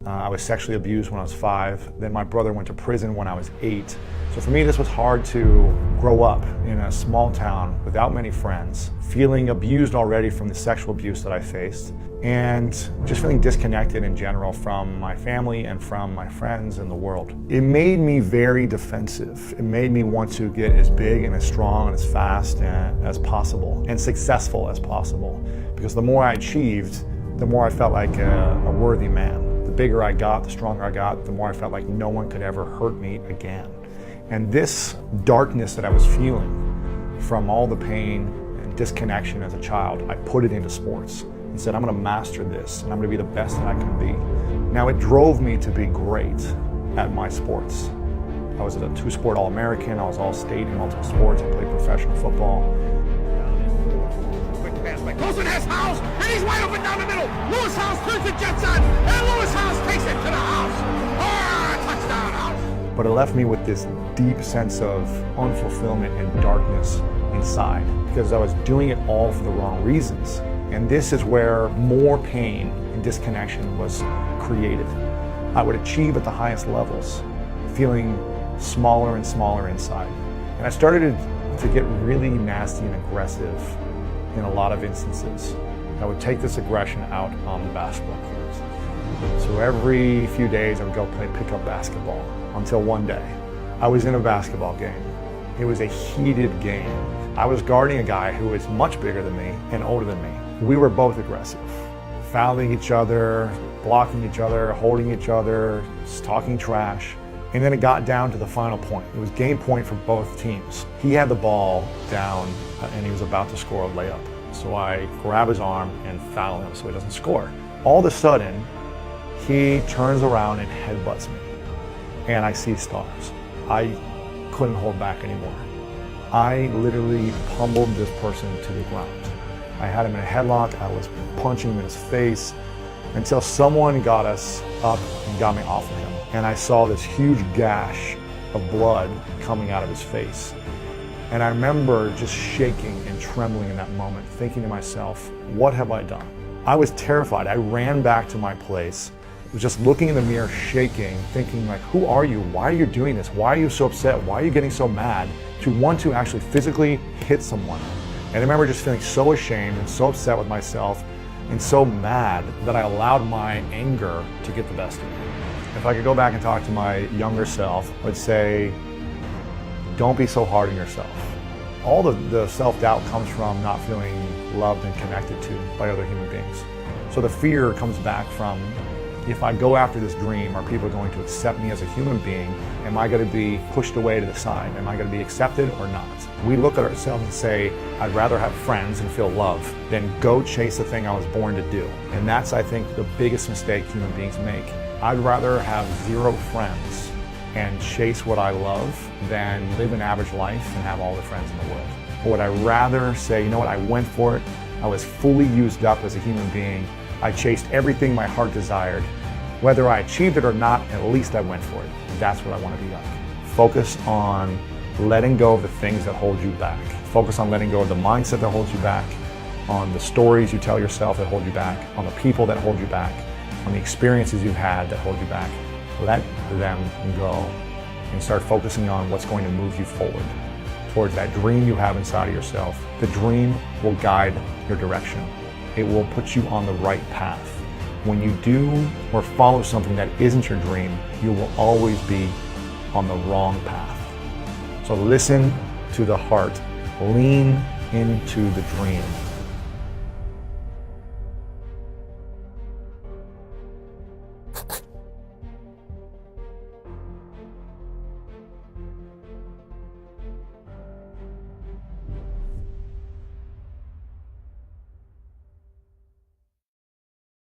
I was sexually abused when I was 5. Then my brother went to prison when I was 8. So for me, this was hard to grow up in a small town without many friends, feeling abused already from the sexual abuse that I faced, and just feeling disconnected in general from my family and from my friends and the world. It made me very defensive. It made me want to get as big and as strong and as fast as possible and successful as possible. Because the more I achieved, the more I felt like a worthy man. The bigger I got, the stronger I got, the more I felt like no one could ever hurt me again. And this darkness that I was feeling from all the pain and disconnection as a child, I put it into sports and said, I'm going to master this and I'm going to be the best that I can be. Now it drove me to be great at my sports. I was a 2-sport All-American, I was All-State in multiple sports, I played professional football. Goes in his house, and he's wide open down the middle. Lewis House turns the Jets on, and Lewis House takes it to the house. Touchdown house. But it left me with this deep sense of unfulfillment and darkness inside because I was doing it all for the wrong reasons. And this is where more pain and disconnection was created. I would achieve at the highest levels, feeling smaller and smaller inside. And I started to get really nasty and aggressive in a lot of instances. I would take this aggression out on the basketball court. So every few days I would go play pickup basketball until one day I was in a basketball game. It was a heated game. I was guarding a guy who was much bigger than me and older than me. We were both aggressive, fouling each other, blocking each other, holding each other, talking trash. And then it got down to the final point. It was game point for both teams. He had the ball down and he was about to score a layup. So I grab his arm and foul him so he doesn't score. All of a sudden, he turns around and headbutts me. And I see stars. I couldn't hold back anymore. I literally pummeled this person to the ground. I had him in a headlock, I was punching him in his face until someone got us up and got me off of him. And I saw this huge gash of blood coming out of his face. And I remember just shaking and trembling in that moment, thinking to myself, what have I done? I was terrified. I ran back to my place, was just looking in the mirror, shaking, thinking like, who are you? Why are you doing this? Why are you so upset? Why are you getting so mad to want to actually physically hit someone? And I remember just feeling so ashamed and so upset with myself and so mad that I allowed my anger to get the best of me. If I could go back and talk to my younger self, I would say, don't be so hard on yourself. All the self-doubt comes from not feeling loved and connected to by other human beings. So the fear comes back from, if I go after this dream, are people going to accept me as a human being? Am I going to be pushed away to the side? Am I going to be accepted or not? We look at ourselves and say, I'd rather have friends and feel love than go chase the thing I was born to do. And that's, I think, the biggest mistake human beings make. I'd rather have 0 friends and chase what I love than live an average life and have all the friends in the world. Or would I rather say, you know what, I went for it, I was fully used up as a human being, I chased everything my heart desired. Whether I achieved it or not, at least I went for it. That's what I want to be like. Focus on letting go of the things that hold you back. Focus on letting go of the mindset that holds you back, on the stories you tell yourself that hold you back, on the people that hold you back, on the experiences you've had that hold you back. Let them go and start focusing on what's going to move you forward towards that dream you have inside of yourself. The dream will guide your direction. It will put you on the right path. When you do or follow something that isn't your dream, you will always be on the wrong path. So listen to the heart, lean into the dream.